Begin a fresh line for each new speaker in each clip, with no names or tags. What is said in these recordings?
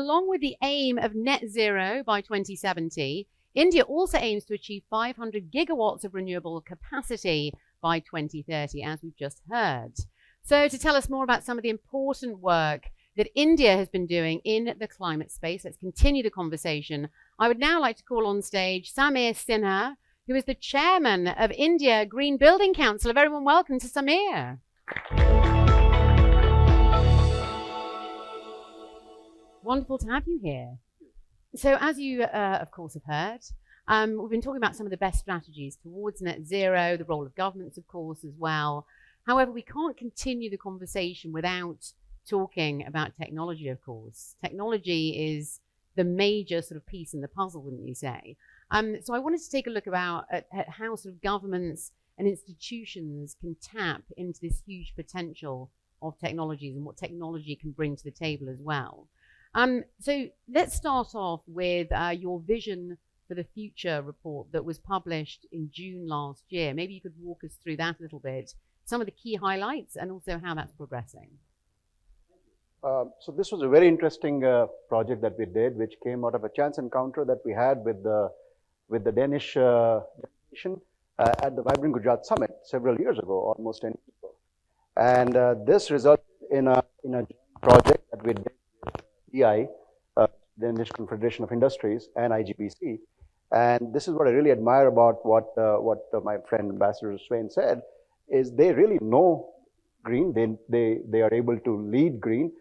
along with the aim of net zero by 2070, India also aims to achieve 500 gigawatts of renewable capacity by 2030, as we've just heard. So to tell us more about some of the important work that India has been doing in the climate space, let's continue the conversation. I would now like to call on stage Samir Sinha, who is the chairman of India Green Building Council. A very warm welcome to Samir. Wonderful to have you here. So as you, of course, have heard, we've been talking about some of the best strategies towards net zero, the role of governments, of course, as well. However, we can't continue the conversation without talking about technology, of course. Technology is the major sort of piece in the puzzle, wouldn't you say? So I wanted to take a look at how sort of governments and institutions can tap into this huge potential of technologies and what technology can bring to the table as well. So let's start off with your Vision for the Future report that was published in June last year. Maybe you could walk us through that a little bit, some of the key highlights and also how that's progressing.
So this was a very interesting project that we did, which came out of a chance encounter that we had with the Danish delegation at the Vibrant Gujarat Summit several years ago, almost 10 years ago. And this resulted in a project that we did with DI, the Danish Confederation of Industries, and IGBC. And this is what I really admire about what my friend Ambassador Swain said, is they really know green, they are able to lead green,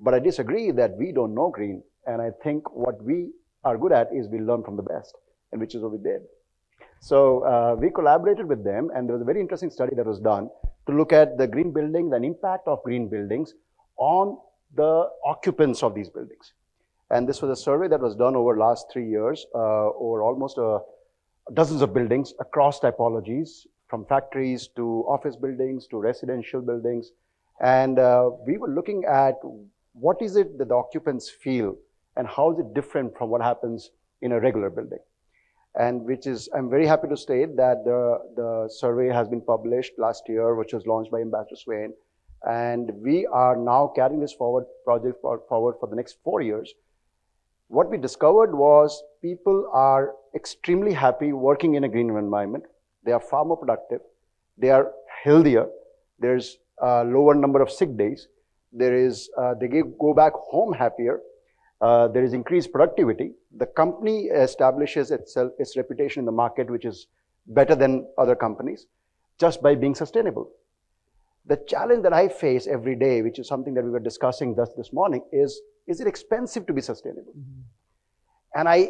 but I disagree that we don't know green. And I think what we are good at is we learn from the best, and which is what we did. So we collaborated with them, and there was a very interesting study that was done to look at the green buildings and impact of green buildings on the occupants of these buildings. And this was a survey that was done over the last 3 years, over almost dozens of buildings across typologies, from factories to office buildings to residential buildings. And we were looking at what is it that the occupants feel and how is it different from what happens in a regular building. And which is, I'm very happy to state that the survey has been published last year, which was launched by Ambassador Swain. And we are now carrying this forward for the next 4 years. What we discovered was people are extremely happy working in a green environment. They are far more productive. They are healthier. There's a lower number of sick days. They go back home happier. There is increased productivity. The company establishes its reputation in the market, which is better than other companies, just by being sustainable. The challenge that I face every day, which is something that we were discussing this morning, is it expensive to be sustainable? Mm-hmm. And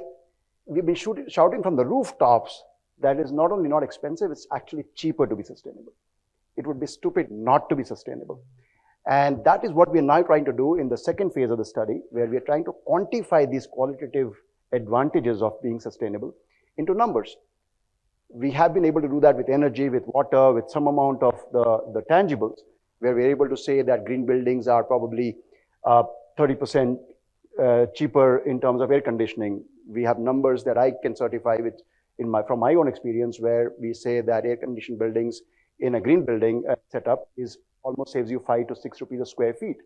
we've been shouting from the rooftops that is not only not expensive, it's actually cheaper to be sustainable. It would be stupid not to be sustainable. And that is what we are now trying to do in the second phase of the study, where we are trying to quantify these qualitative advantages of being sustainable into numbers. We have been able to do that with energy, with water, with some amount of the tangibles, where we're able to say that green buildings are probably 30% cheaper in terms of air conditioning. We have numbers that I can certify from my own experience, where we say that air-conditioned buildings in a green building setup almost saves you 5 to 6 rupees a square feet,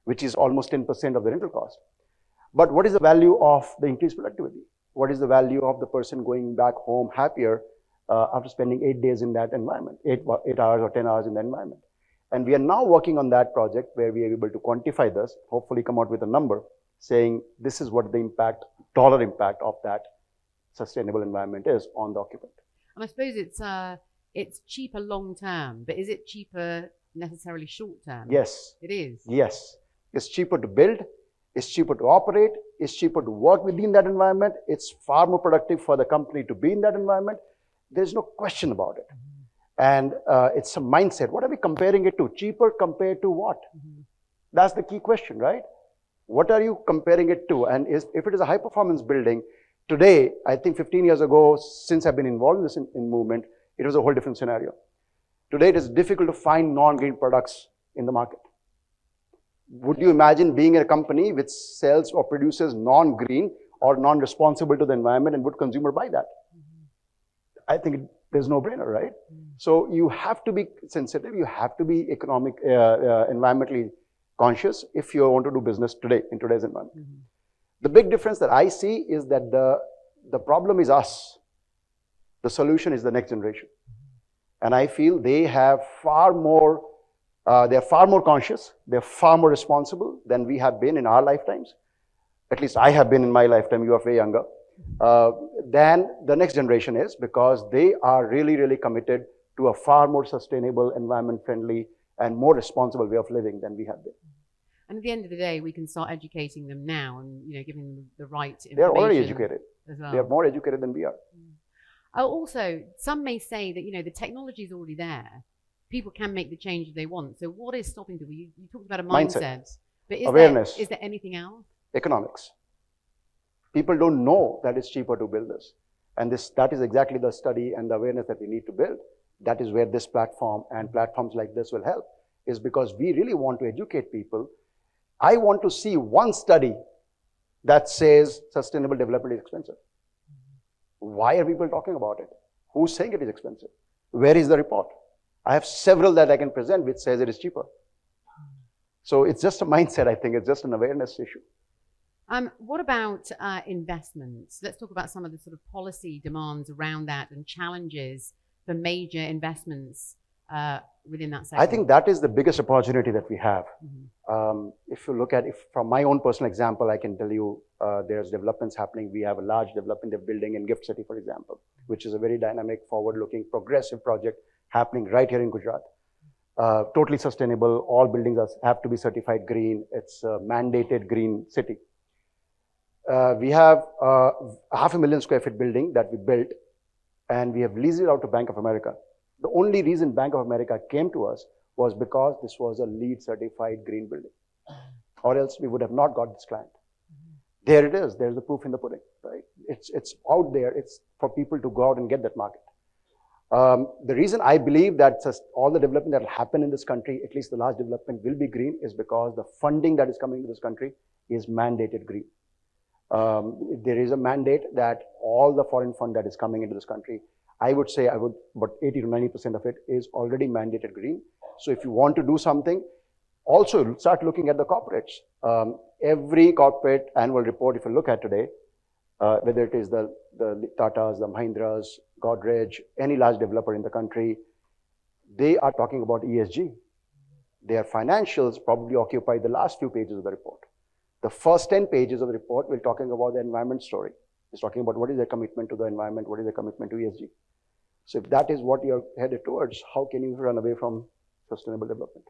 which is almost 10% of the rental cost. But what is the value of the increased productivity? What is the value of the person going back home happier after spending 8 days in that environment, 8 hours or 10 hours in that environment? And we are now working on that project where we are able to quantify this, hopefully come out with a number saying this is what the dollar impact of that sustainable environment is on the occupant.
And I suppose it's cheaper long term, but is it cheaper necessarily short term?
Yes.
It is?
Yes. It's cheaper to build, it's cheaper to operate, it's cheaper to work within that environment, it's far more productive for the company to be in that environment. There's no question about it. Mm-hmm. And it's a mindset. What are we comparing it to? Cheaper compared to what? Mm-hmm. That's the key question, right? What are you comparing it to? And if it is a high performance building, today, I think 15 years ago, since I've been involved in this movement, it was a whole different scenario. Today, it is difficult to find non-green products in the market. Would you imagine being a company which sells or produces non-green or non-responsible to the environment, and would consumer buy that? Mm-hmm. I think there's no brainer, right? Mm-hmm. So you have to be sensitive, you have to be environmentally conscious if you want to do business today, in today's environment. Mm-hmm. The big difference that I see is that the problem is us. The solution is the next generation. And I feel they have far more, they're far more conscious, they're far more responsible than we have been in our lifetimes. At least I have been in my lifetime, you are way younger, than the next generation is, because they are really, really committed to a far more sustainable, environment-friendly, and more responsible way of living than we have been.
And at the end of the day, we can start educating them now and giving them the right information.
They're already educated.
As well.
They are more educated than we are.
Also, some may say that the technology is already there. People can make the change if they want. So what is stopping people? You talked about a mindset. But
awareness.
Is there anything else?
Economics. People don't know that it's cheaper to build this. And that is exactly the study and the awareness that we need to build. That is where this platform and platforms like this will help, is because we really want to educate people. I want to see one study that says sustainable development is expensive. Why are people talking about it? Who's saying it is expensive? Where is the report? I have several that I can present which says it is cheaper. So it's just a mindset, I think. It's just an awareness issue.
What about investments? Let's talk about some of the sort of policy demands around that and challenges for major investments within that sector.
I think that is the biggest opportunity that we have. If you look at, from my own personal example, I can tell you there's developments happening. We have a large development they're building in Gift City, for example, which is a very dynamic, forward-looking, progressive project happening right here in Gujarat. Totally sustainable. All buildings have to be certified green. It's a mandated green city. We have 500,000 square feet building that we built, and we have leased it out to Bank of America. The only reason Bank of America came to us was because this was a LEED certified green building, or else we would have not got this client. There it is. There's the proof in the pudding, right? It's out there. It's for people to go out and get that market. The reason I believe that all the development that will happen in this country, at least the large development, will be green is because the funding that is coming to this country is mandated green. There is a mandate that all the foreign fund that is coming into this country, I would say about 80 to 90% of it is already mandated green. So if you want to do something, also start looking at the corporates. Every corporate annual report, if you look at today, whether it is the Tatas, the Mahindras, Godrej, any large developer in the country, they are talking about ESG. Their financials probably occupy the last few pages of the report. The first 10 pages of the report, we're talking about the environment story. It's talking about what is their commitment to the environment, what is their commitment to ESG. So if that is what you're headed towards, how can you run away from sustainable development?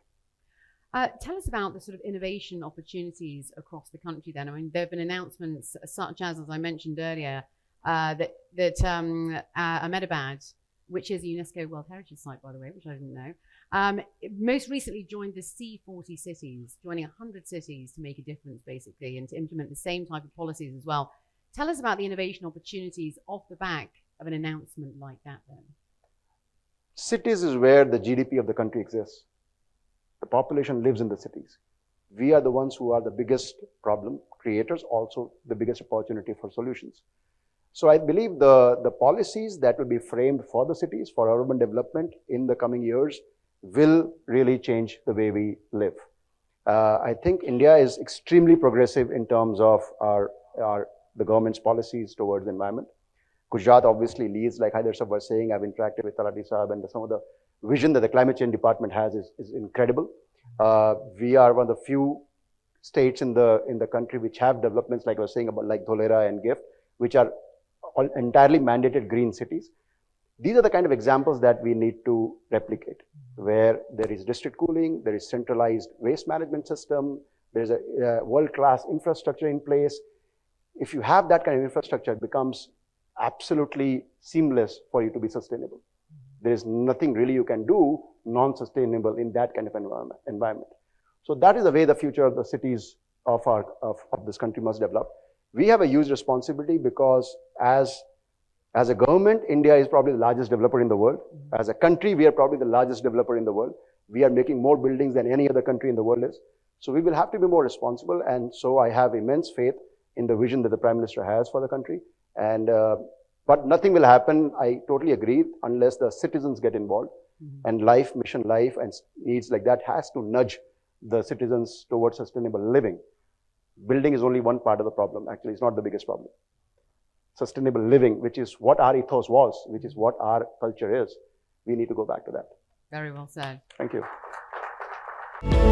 Tell us about the sort of innovation opportunities across the country then. I mean, there have been announcements such as I mentioned earlier, that Ahmedabad, which is a UNESCO World Heritage Site, by the way, which I didn't know, most recently joined the C40 cities, joining 100 cities to make a difference, basically, and to implement the same type of policies as well. Tell us about the innovation opportunities off the back of an announcement like that then.
Cities is where the GDP of the country exists. The population lives in the cities. We are the ones who are the biggest problem creators, also the biggest opportunity for solutions. So I believe the policies that will be framed for the cities, for urban development in the coming years, will really change the way we live. I think India is extremely progressive in terms of the government's policies towards the environment. Gujarat obviously leads, like Haider Sahab was saying. I've interacted with Talati Sahab, and some of the vision that the climate change department has is incredible. We are one of the few states in the country which have developments, like I was saying about, like Dholera and GIFT, which are entirely mandated green cities. These are the kind of examples that we need to replicate, where there is district cooling, there is centralized waste management system, there's a world-class infrastructure in place. If you have that kind of infrastructure, it becomes absolutely seamless for you to be sustainable. There is nothing really you can do non-sustainable in that kind of environment. So that is the way the future of the cities of this country must develop. We have a huge responsibility because as a government, India is probably the largest developer in the world. As a country, we are probably the largest developer in the world. We are making more buildings than any other country in the world is. So we will have to be more responsible. And so I have immense faith in the vision that the Prime Minister has for the country. But nothing will happen, I totally agree, unless the citizens get involved. And life, mission life, and needs like that has to nudge the citizens towards sustainable living. building is only one part of the problem. Actually, it's not the biggest problem. Sustainable living, which is what our ethos was, which is what our culture is, we need to go back to that.
Very well said.
Thank you.